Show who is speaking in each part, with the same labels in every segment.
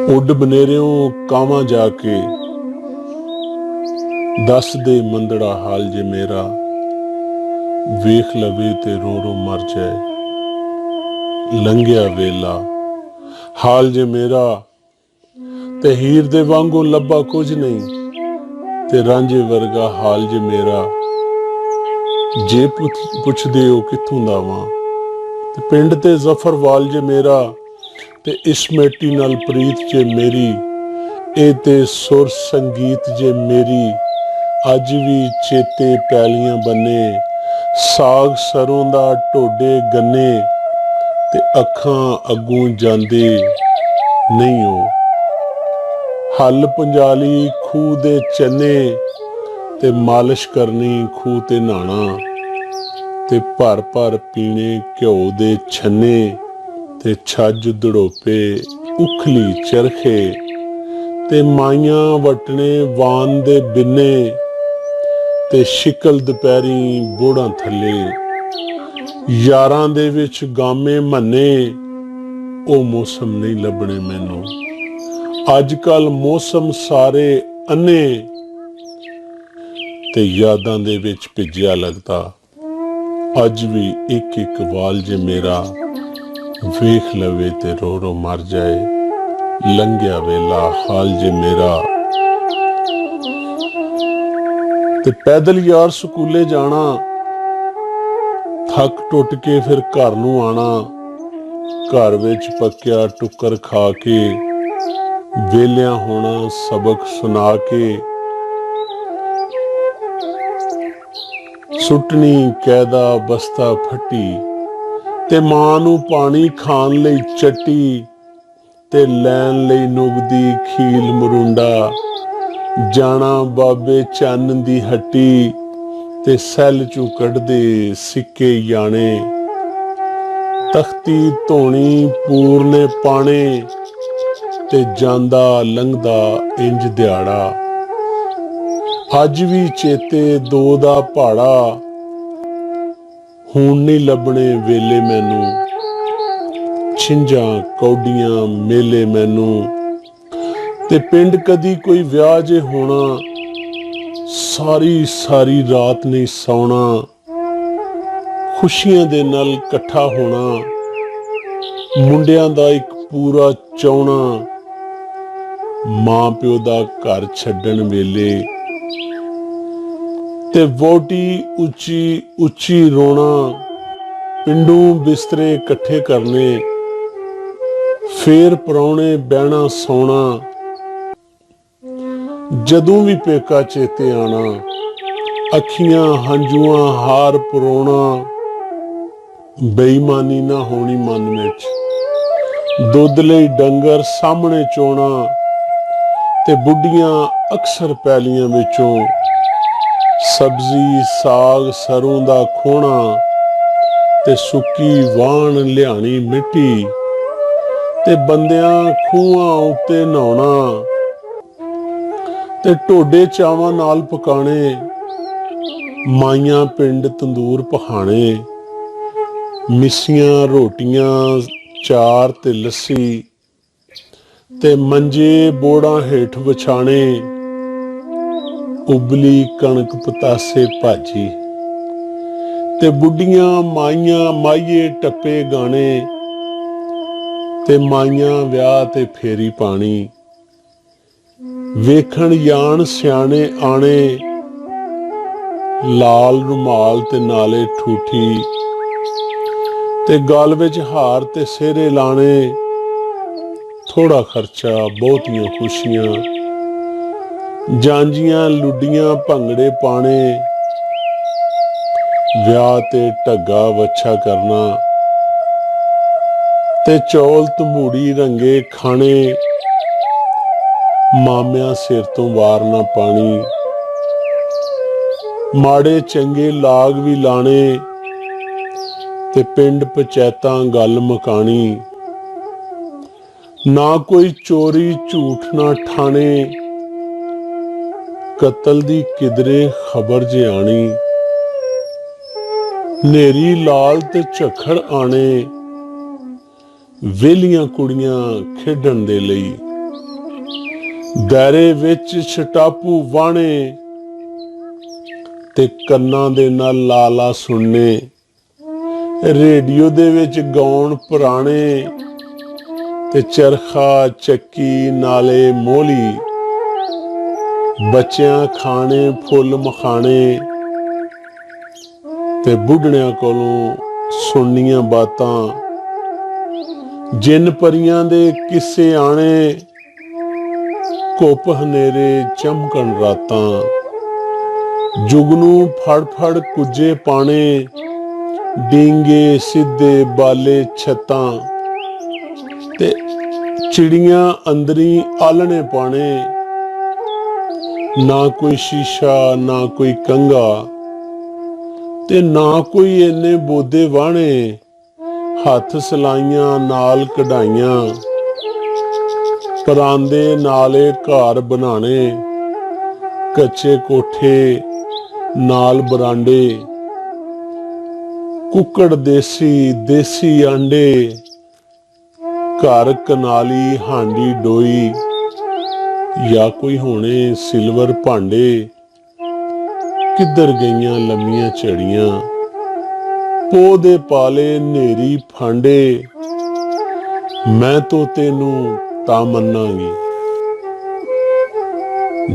Speaker 1: ਉੱਡ ਬਨੇਰਿਓਂ ਕਾਵਾਂ ਜਾ ਕੇ ਦੱਸ ਦੇ ਮੰਦੜਾ ਹਾਲ ਜੇ ਮੇਰਾ, ਵੇਖ ਲਵੇ ਤੇ ਰੋ ਰੋ ਮਰ ਜਾਏ। ਲੰਘਿਆ ਵੇਲਾ ਹਾਲ ਜੇ ਮੇਰਾ, ਤੇ ਹੀਰ ਦੇ ਵਾਂਗੂ ਲੱਭਾ ਕੁਝ ਨਹੀਂ, ਤੇ ਰਾਂਝੇ ਵਰਗਾ ਹਾਲ ਜੇ ਮੇਰਾ। ਜੇ ਪੁੱਛਦੇ ਹੋ ਕਿੱਥੋਂ ਦਾ ਵਾਂ, ਤੇ ਪਿੰਡ ਤੇ ਜ਼ਫਰਵਾਲ ਜੇ ਮੇਰਾ। ਤੇ ਇਸ ਮਿੱਟੀ ਨਾਲ ਪ੍ਰੀਤ ਜੇ ਮੇਰੀ, ਇਹ ਤੇ ਸੁਰ ਸੰਗੀਤ ਜੇ ਮੇਰੀ। ਅੱਜ ਵੀ ਚੇਤੇ ਪੈਲੀਆਂ ਬੰਨੇ, ਸਾਗ ਸਰੋਂ ਦਾ ਢੋਡੇ ਗੰਨੇ, ਤੇ ਅੱਖਾਂ ਅੱਗੋਂ ਜਾਂਦੇ ਨਹੀਂ ਹੋ। ਹੱਲ ਪੰਜਾਲੀ ਖੂਹ ਦੇ ਚੰਨੇ, ਤੇ ਮਾਲਿਸ਼ ਕਰਨੀ ਖੂਹ ਤੇ ਨਹਾਣਾ, ਤੇ ਭਰ ਭਰ ਪੀਣੇ ਘਿਓ ਦੇ ਛੰਨੇ, ਤੇ ਛੱਜ ਦੜੋਪੇ ਉਖਲੀ ਚਰਖੇ, ਤੇ ਮਾਈਆਂ ਵਟਣੇ ਵਾਨ ਦੇ ਬਿੰਨੇ, ਤੇ ਸ਼ਿਕਲ ਦੁਪਹਿਰੀ ਬੋੜਾਂ ਥੱਲੇ। ਯਾਰਾਂ ਦੇ ਵਿੱਚ ਗਾਮੇ ਮੰਨੇ, ਉਹ ਮੌਸਮ ਨਹੀਂ ਲੱਭਣੇ ਮੈਨੂੰ। ਅੱਜ ਕੱਲ ਮੌਸਮ ਸਾਰੇ ਅੰਨੇ, ਤੇ ਯਾਦਾਂ ਦੇ ਵਿੱਚ ਭਿੱਜਿਆ ਲੱਗਦਾ। ਅੱਜ ਵੀ ਇੱਕ ਇੱਕ ਵਾਲ ਜੇ ਮੇਰਾ, ਵੇਖ ਲਵੇ ਤੇ ਰੋ ਰੋ ਮਰ ਜਾਏ। ਲੰਘਿਆ ਵੇਲਾ ਹਾਲ ਜੇ ਮੇਰਾ। ਤੇ ਪੈਦਲ ਯਾਰ ਸਕੂਲੇ ਜਾਣਾ, ਥੱਕ ਟੁੱਟ ਕੇ ਫਿਰ ਘਰ ਨੂੰ ਆਣਾ। ਘਰ ਵਿੱਚ ਪੱਕਿਆ ਟੁੱਕਰ ਖਾ ਕੇ, ਵੇਲਿਆਂ ਹੋਣਾ ਸਬਕ ਸੁਣਾ ਕੇ। ਸੁੱਟਣੀ ਕੈਦਾ ਬਸਤਾ ਫੱਟੀ, ਤੇ ਮਾਂ ਨੂੰ ਪਾਣੀ ਖਾਣ ਲਈ ਚੱਟੀ, ਤੇ ਲੈਣ ਲਈ ਨੁਗਦੀ ਖੀਲ ਮਰੁੰਡਾ। ਜਾਣਾ ਬਾਬੇ ਚੰਨ ਦੀ ਹੱਟੀ, ਤੇ ਸੈੱਲ ਚੋਂ ਕੱਢਦੇ ਸਿੱਕੇ ਯਾਣੇ। ਤਖਤੀ ਧੋਣੀ ਪੂਰਨੇ ਪਾਣੇ, ਤੇ ਜਾਂਦਾ ਲੰਘਦਾ ਇੰਜ ਦਿਹਾੜਾ। ਅੱਜ ਵੀ ਚੇਤੇ ਦੋ ਦਾ ਪਹਾੜਾ, ਹੁਣ ਨਹੀਂ ਲੱਭਣੇ ਵੇਲੇ ਮੈਨੂੰ। ਛਿੰਝਾਂ ਕੌਡੀਆਂ ਮੇਲੇ ਮੈਨੂੰ, ਤੇ ਪਿੰਡ ਕਦੀ ਕੋਈ ਵਿਆਹ ਜੇ ਹੋਣਾ। ਸਾਰੀ ਸਾਰੀ ਰਾਤ ਨਹੀਂ ਸੌਣਾ, ਖੁਸ਼ੀਆਂ ਦੇ ਨਾਲ ਇਕੱਠਾ ਹੋਣਾ। ਮੁੰਡਿਆਂ ਦਾ ਇੱਕ ਪੂਰਾ ਚਾਹੁਣਾ, ਮਾਂ ਪਿਓ ਦਾ ਘਰ ਛੱਡਣ ਵੇਲੇ। ਤੇ ਵਹੁਟੀ ਉੱਚੀ ਉੱਚੀ ਰੋਣਾ, ਪਿੰਡੋਂ ਬਿਸਤਰੇ ਇਕੱਠੇ ਕਰਨੇ, ਫੇਰ ਪ੍ਰਾਹੁਣੇ ਬਹਿਣਾ ਸੌਣਾ। ਜਦੋਂ ਵੀ ਪੇਕਾ ਚੇਤੇ ਆਣਾ, ਅੱਖੀਆਂ ਹੰਝੂਆਂ ਹਾਰ ਪਰੋਣਾ। ਬੇਈਮਾਨੀ ਨਾ ਹੋਣੀ ਮਨ ਵਿੱਚ, ਦੁੱਧ ਲਈ ਡੰਗਰ ਸਾਹਮਣੇ ਚੋਣਾ। ਤੇ ਬੁੱਢੀਆਂ ਅਕਸਰ ਪੈਲੀਆਂ ਵਿੱਚੋਂ ਸਬਜ਼ੀ ਸਾਗ ਸਰੋਂ ਦਾ ਖੋਣਾ, ਤੇ ਸੁੱਕੀ ਵਾਣ ਲਿਆਣੀ ਮਿੱਟੀ, ਤੇ ਬੰਦਿਆਂ ਖੂਹਾਂ ਉੱਤੇ ਨਹਾਉਣਾ। ਤੇ ਢੋਡੇ ਚਾਵਾਂ ਨਾਲ ਪਕਾਣੇ, ਮਾਈਆਂ ਪਿੰਡ ਤੰਦੂਰ ਪਹਾਣੇ। ਮਿੱਸੀਆਂ ਰੋਟੀਆਂ ਚਾਰ ਤੇ ਲੱਸੀ, ਤੇ ਮੰਜੇ ਬੋੜਾਂ ਹੇਠ ਵਿਛਾਣੇ। ਉਬਲੀ ਕਣਕ ਪਤਾਸੇ ਭਾਜੀ, ਤੇ ਬੁੱਢੀਆਂ ਮਾਈਆਂ ਮਾਈਏ ਟੱਪੇ ਗਾਣੇ। ਤੇ ਮਾਈਆਂ ਵਿਆਹ ਤੇ ਫੇਰੀ ਪਾਣੀ, ਵੇਖਣ ਜਾਣ ਸਿਆਣੇ ਆਣੇ। ਲਾਲ ਰੁਮਾਲ ਤੇ ਨਾਲੇ ਠੂਠੀ, ਤੇ ਗਲ ਵਿੱਚ ਹਾਰ ਤੇ ਸਿਹਰੇ ਲਾਣੇ। ਥੋੜਾ ਖਰਚਾ ਬਹੁਤੀਆਂ ਖੁਸ਼ੀਆਂ, ਜਾਂਜੀਆਂ ਲੁੱਡੀਆਂ ਭੰਗੜੇ ਪਾਣੇ। ਵਿਆਹ ਤੇ ਢੱਗਾ ਵੱਛਾ ਕਰਨਾ, ਤੇ ਚੌਲ ਤੰਬੂੜੀ ਰੰਗੇ ਖਾਣੇ। ਮਾਮਿਆਂ ਸਿਰ ਤੋਂ ਵਾਰ ਨਾ ਪਾਣੀ, ਮਾੜੇ ਚੰਗੇ ਲਾਗ ਵੀ ਲਾਣੇ। ਤੇ ਪਿੰਡ ਪੰਚਾਇਤਾਂ ਗੱਲ ਮੁਕਾਣੀ, ਨਾ ਕੋਈ ਚੋਰੀ ਝੂਠ ਨਾ ਠਾਣੇ। ਕਤਲ ਦੀ ਕਿਧਰੇ ਖਬਰ ਜੇ ਆਣੀ, ਨੇਰੀ ਲਾਲ ਤੇ ਝੱਖੜ ਆਣੇ। ਵੇਲੀਆਂ ਕੁੜੀਆਂ ਖੇਡਣ ਦੇ ਲਈ, ਦਾਇਰੇ ਵਿੱਚ ਛਟਾਪੂ ਵਾਣੇ ਤੇ ਕੰਨਾਂ ਦੇ ਨਾਲ ਲਾਲਾ ਸੁਣਨੇ, ਰੇਡੀਓ ਦੇ ਵਿੱਚ ਗਾਉਣ ਪੁਰਾਣੇ ਤੇ ਚਰਖਾ ਚੱਕੀ ਨਾਲੇ ਮੋਹਲੀ, ਬੱਚਿਆਂ ਖਾਣੇ ਫੁੱਲ ਮਖਾਣੇ ਤੇ ਬੁੱਢੜਿਆਂ ਕੋਲੋਂ ਸੁਣਨੀਆਂ ਬਾਤਾਂ, ਜਿੰਨ ਪਰੀਆਂ ਦੇ ਕਿੱਸੇ ਆਣੇ, ਘੁੱਪ ਹਨੇਰੇ ਚਮਕਣ ਰਾਤਾਂ, ਜੁਗਨੂ ਫੜ ਫੜ ਕੁੱਜੇ ਪਾਣੇ, ਡੀਂਗੇ ਸਿੱਧੇ ਬਾਲੇ ਛੱਤਾਂ ਤੇ ਚਿੜੀਆਂ ਅੰਦਰੀ ਆਲਣੇ ਪਾਣੇ, ਨਾ ਕੋਈ ਸ਼ੀਸ਼ਾ ਨਾ ਕੋਈ ਕੰਘਾ ਤੇ ਨਾ ਕੋਈ ਇੰਨੇ ਬੋਦੇ ਵਾਹਣੇ, ਹੱਥ ਸਲਾਈਆਂ ਨਾਲ ਕਢਾਈਆਂ, ਪਰਾਂਦੇ ਨਾਲੇ ਘਰ ਬਣਾਣੇ, ਕੱਚੇ ਕੋਠੇ ਨਾਲ ਬਰਾਂਡੇ, ਕੁੱਕੜ ਦੇਸੀ ਦੇਸੀ ਆਂਡੇ, ਘਰ ਕਨਾਲੀ ਹਾਂਡੀ ਡੋਈ, ਜਾਂ ਕੋਈ ਹੋਣੇ ਸਿਲਵਰ ਭਾਂਡੇ, ਕਿੱਧਰ ਗਈਆਂ ਲੰਮੀਆਂ ਝੜੀਆਂ, ਪੋਹ ਦੇ ਪਾਲੇ ਨੇਰੀ ਫਾਂਡੇ, ਮੈਂ ਤੋਤੇ ਨੂੰ ਤਾਂ ਮੰਨਾਂਗੀ,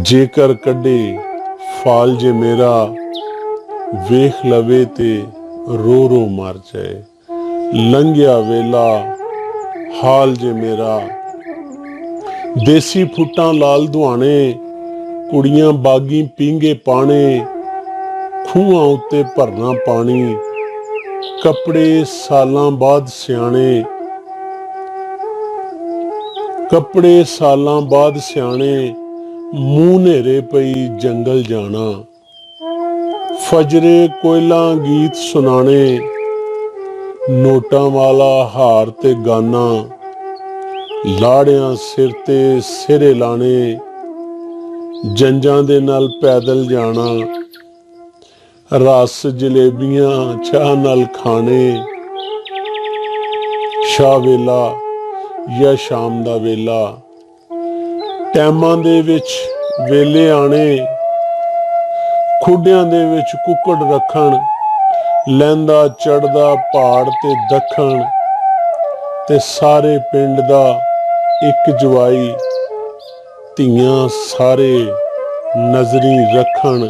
Speaker 1: ਜੇਕਰ ਕੱਢੇ ਫਾਲ ਜੇ ਮੇਰਾ, ਵੇਖ ਲਵੇ ਤੇ ਰੋ ਰੋ ਮਰ ਜਾਏ, ਲੰਘਿਆ ਵੇਲਾ ਹਾਲ ਜੇ ਮੇਰਾ, ਦੇਸੀ ਫੁੱਟਾਂ ਲਾਲ ਦੁਆਣੇ, ਕੁੜੀਆਂ ਬਾਗੀ ਪੀਂਗੇ ਪਾਣੇ, ਖੂਹਾਂ ਉੱਤੇ ਭਰਨਾ ਪਾਣੀ, ਕੱਪੜੇ ਸਾਲਾਂ ਬਾਅਦ ਸਿਆਣੇ, ਕੱਪੜੇ ਸਾਲਾਂ ਬਾਅਦ ਸਿਆਣੇ, ਮੂੰਹ ਨੇਰੇ ਪਈ ਜੰਗਲ ਜਾਣਾ, ਫਜਰੇ ਕੋਇਲਾ ਗੀਤ ਸੁਣਾਣੇ, ਨੋਟਾਂ ਵਾਲਾ ਹਾਰ ਤੇ ਗਾਨਾ, ਲਾੜਿਆਂ ਸਿਰ ਤੇ ਸਿਰੇ ਲਾਣੇ, ਜੰਜਾਂ ਦੇ ਨਾਲ ਪੈਦਲ ਜਾਣਾ, ਰਸ ਜਲੇਬੀਆਂ ਚਾਹ ਨਾਲ ਖਾਣੇ, ਸ਼ਾਹ ਵੇਲਾ ਜਾਂ ਸ਼ਾਮ ਦਾ ਵੇਲਾ, ਟੈਮਾਂ ਦੇ ਵਿੱਚ ਵੇਲੇ ਆਣੇ, ਖੁੱਡਿਆਂ ਦੇ ਵਿੱਚ ਕੁੱਕੜ ਰੱਖਣ, ਲਹਿੰਦਾ ਚੜਦਾ ਪਹਾੜ ਤੇ ਦੱਖਣ, ਤੇ ਸਾਰੇ ਪਿੰਡ ਦਾ ਇੱਕ ਜਵਾਈ, ਧੀਆਂ ਸਾਰੇ ਨਜ਼ਰੀ ਰੱਖਣ,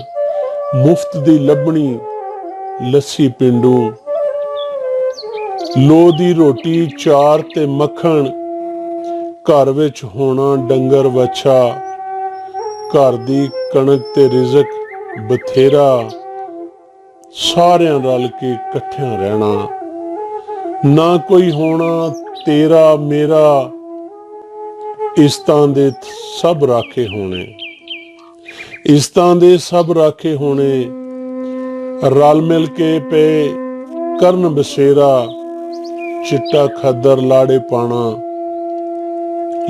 Speaker 1: ਮੁਫਤ ਦੀ ਲੱਭਣੀ ਲੱਸੀ ਪਿੰਡੂ, ਲੋ ਦੀ ਰੋਟੀ ਚਾਰ ਤੇ ਮੱਖਣ, ਘਰ ਵਿੱਚ ਹੋਣਾ ਡੰਗਰ ਵੱਛਾ, ਘਰ ਦੀ ਕਣਕ ਤੇ ਰਿਜ਼ਕ ਬਥੇਰਾ, ਸਾਰਿਆਂ ਰਲ ਕੇ ਇਕੱਠਿਆਂ ਰਹਿਣਾ, ਨਾ ਕੋਈ ਹੋਣਾ ਤੇਰਾ ਮੇਰਾ, ਇਸਤਾਂ ਦੇ ਸਭ ਰਾਖੇ ਹੋਣੇ, ਇਸਤਾਂ ਦੇ ਸਭ ਰਾਖੇ ਹੋਣੇ, ਰਲ ਮਿਲ ਕੇ ਪਏ ਕਰਨ ਬਸੇਰਾ, ਚਿੱਟਾ ਖੱਦਰ ਲਾੜੇ ਪਾਣਾ,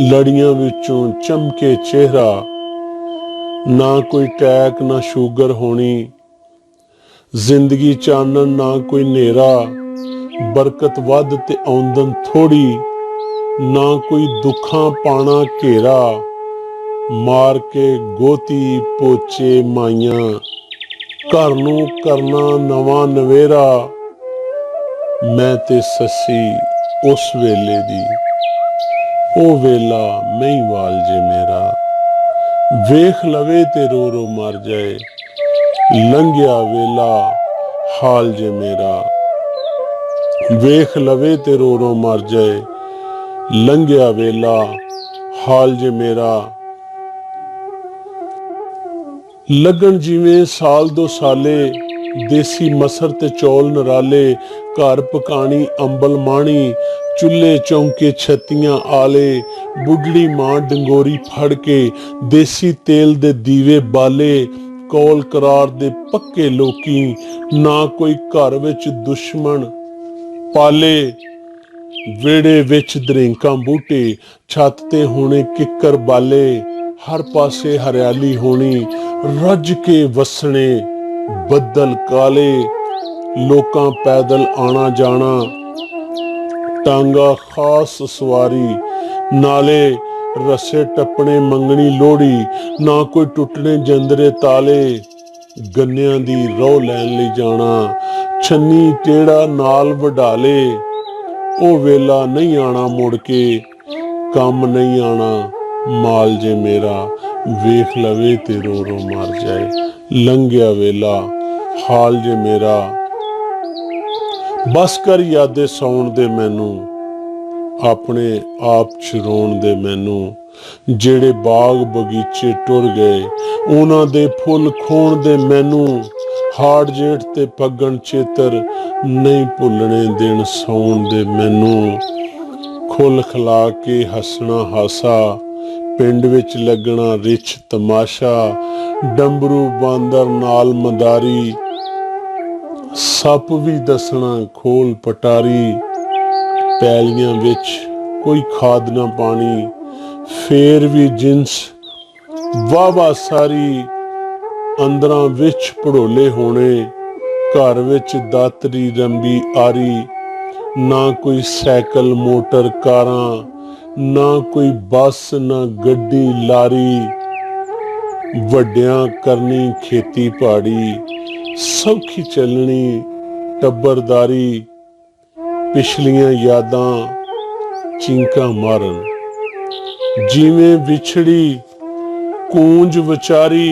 Speaker 1: ਲੜੀਆਂ ਵਿੱਚੋਂ ਚਮਕੇ ਚਿਹਰਾ, ਨਾ ਕੋਈ ਟੈਕ ਨਾ ਸ਼ੂਗਰ ਹੋਣੀ, ਜ਼ਿੰਦਗੀ ਚਾਨਣ ਨਾ ਕੋਈ ਨੇਰਾ, ਬਰਕਤ ਵੱਧ ਤੇ ਆਮਦਨ ਥੋੜੀ, ਨਾ ਕੋਈ ਦੁੱਖਾਂ ਪਾਣਾ ਘੇਰਾ, ਮਾਰ ਕੇ ਗੋਤੀ ਪੋਚੇ ਮਾਈਆਂ, ਘਰ ਨੂੰ ਕਰਨਾ ਨਵਾਂ ਨਵੇਰਾ, ਮੈਂ ਤੇ ਸੱਸੀ ਉਸ ਵੇਲੇ ਦੀ, ਉਹ ਵੇਲਾ ਮਹੀਂਵਾਲ ਜੇ ਮੇਰਾ, ਵੇਖ ਲਵੇ ਤੇ ਰੋ ਰੋ ਮਰ ਜਾਏ, ਲੰਘਿਆ ਵੇਲਾ ਹਾਲ ਜੇ ਮੇਰਾ, ਵੇਖ ਲਵੇ ਤੇ ਰੋ ਰੋ ਮਰ ਜਾਏ, ਲੰਘਿਆ ਵੇਲਾ ਹਾਲ ਜੇ ਮੇਰਾ, ਲੱਗਣ ਜਿਵੇਂ ਸਾਲ ਦੋ ਸਾਲੇ, ਦੇਸੀ ਮਸਰ ਤੇ ਚੌਲ ਨਰਾਲੇ, ਘਰ ਪਕਾਣੀ ਅੰਬਲ ਮਾਣੀ, ਚੁੱਲ੍ਹੇ ਚੌਂਕੇ ਛੱਤੀਆਂ ਆਲੇ, ਬੁੱਢੜੀ ਮਾਂ ਡੰਗੋਰੀ ਫੜ ਕੇ, ਦੇਸੀ ਤੇਲ ਦੇ ਦੀਵੇ ਬਾਲੇ, ਕੌਲ ਕਰਾਰ ਦੇ ਪੱਕੇ ਲੋਕੀ, ਨਾ ਕੋਈ ਘਰ ਵਿੱਚ ਦੁਸ਼ਮਣ ਪਾਲੇ, ਵਿਹੜੇ ਵਿੱਚ ਦਰੇਕਾਂ ਬੂਟੇ, ਛੱਤ ਤੇ ਹੋਣੇ ਕਿੱਕਰ ਬਾਲੇ, ਹਰ ਪਾਸੇ ਹਰਿਆਲੀ ਹੋਣੀ, ਰੱਜ ਕੇ ਵਸਣੇ ਬੱਦਲ ਕਾਲੇ, ਲੋਕਾਂ ਪੈਦਲ ਆਣਾ ਜਾਣਾ, ਟਾਂਗਾ ਖਾਸ ਸਵਾਰੀ, ਨਾਲੇ रस्से टप्पने मंगनी लोहड़ी, ना कोई टुटने जंदरे ताले। गन्नियां दी रौह लैन लई जाना, छन्नी टेड़ा नाल वडाले। ओ वेला नहीं आना मुड़ के, कम नहीं आना माल जे मेरा, वेख लवे ते रो रो मर जाए। लंघिया वेला हाल जे मेरा, बस कर यादे सौण दे मैनू, अपने आप चरोण दे मैनू। जेड़े बाग बगीचे टुर गए, उन्हां दे फुल खोण दे मैनू। हाड़ जेठ ते पगन चेतर, नहीं भुलने दिन सौण दे मैनू। खुल खला के हसना हासा, पिंड विच लगना रिछ तमाशा। डंबरू बांदर नाल मदारी, सप भी दसना खोल पटारी। पैलियां विच कोई खाद ना पानी, फेर भी जिंस वावा सारी। अंदरां विच भड़ोले होने, घर विच दातरी रंबी आरी। ना कोई सैकल मोटर कारां, ना कोई बस ना गड्डी लारी। वड्डियां करनी खेती पहाड़ी, सौखी चलनी टब्बरदारी। पिछलियां यादां चींका मारन, जिवें विछड़ी कूंज विचारी।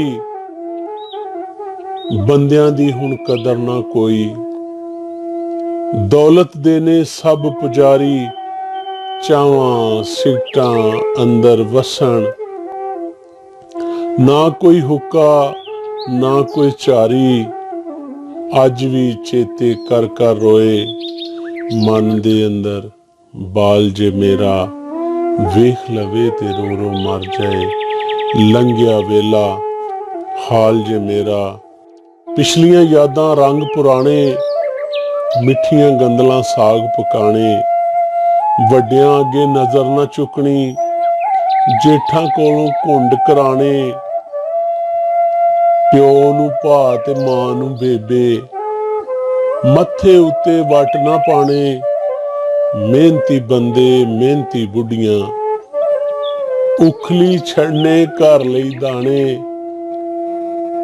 Speaker 1: बंदियां दी हुण कदर ना कोई, दौलत देने सब पुजारी। चावां सिगटां अंदर वसन, ना कोई हुक्का ना कोई चारी। अज भी चेते कर कर रोए, मन दे अंदर बाल जे मेरा, वेख लवे ते रो रो मर जाए। लंघिया वेला हाल जे मेरा, पिछलियां यादां रंग पुराने। मिठियां गंदलां साग पकाने, वड्डियां अगे नजर ना चुकनी। जेठां कोलों घुंड कराने, प्यो नूं भा ते मां नूं बेबे। मत्थे उत्ते वट ना पाने, मेहनती बंदे मेहनती बुढ़ियां। उखली छड़ने घर लई दाने,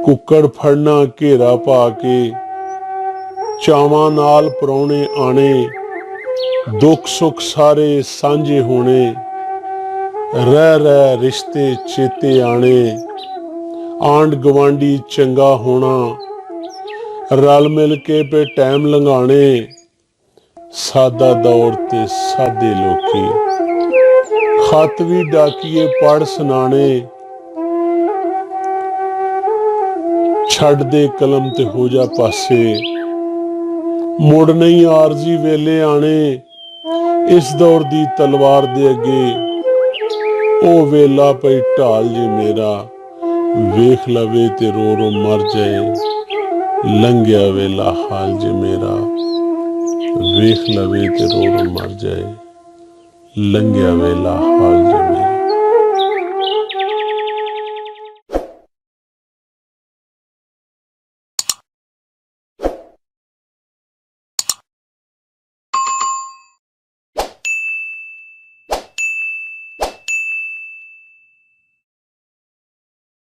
Speaker 1: कुक्कड़ फड़ना घेरा पा के। चावां नाल परौणे आने, दुख सुख सारे सांझे होने। रह रह रिश्ते चेते आने, आंड गवांडी चंगा होना। रल मिल के पे टैम लंघाने, सादा दौर ते सादे लोकी। खत भी डाकिए पढ़ सुनाने, छड़ दे कलम ते हो जा पासे। मुड़ नहीं आरजी वेले आने, इस दौर दी तलवार दे अगे। ओ वेला पई ढाल जे मेरा, वेख लवे ते रो रो मर जाए। लंघिया वेला हाल जे मेरा, वेख लवे ते रो रो मर जाए। लंघिया वेला हाल जे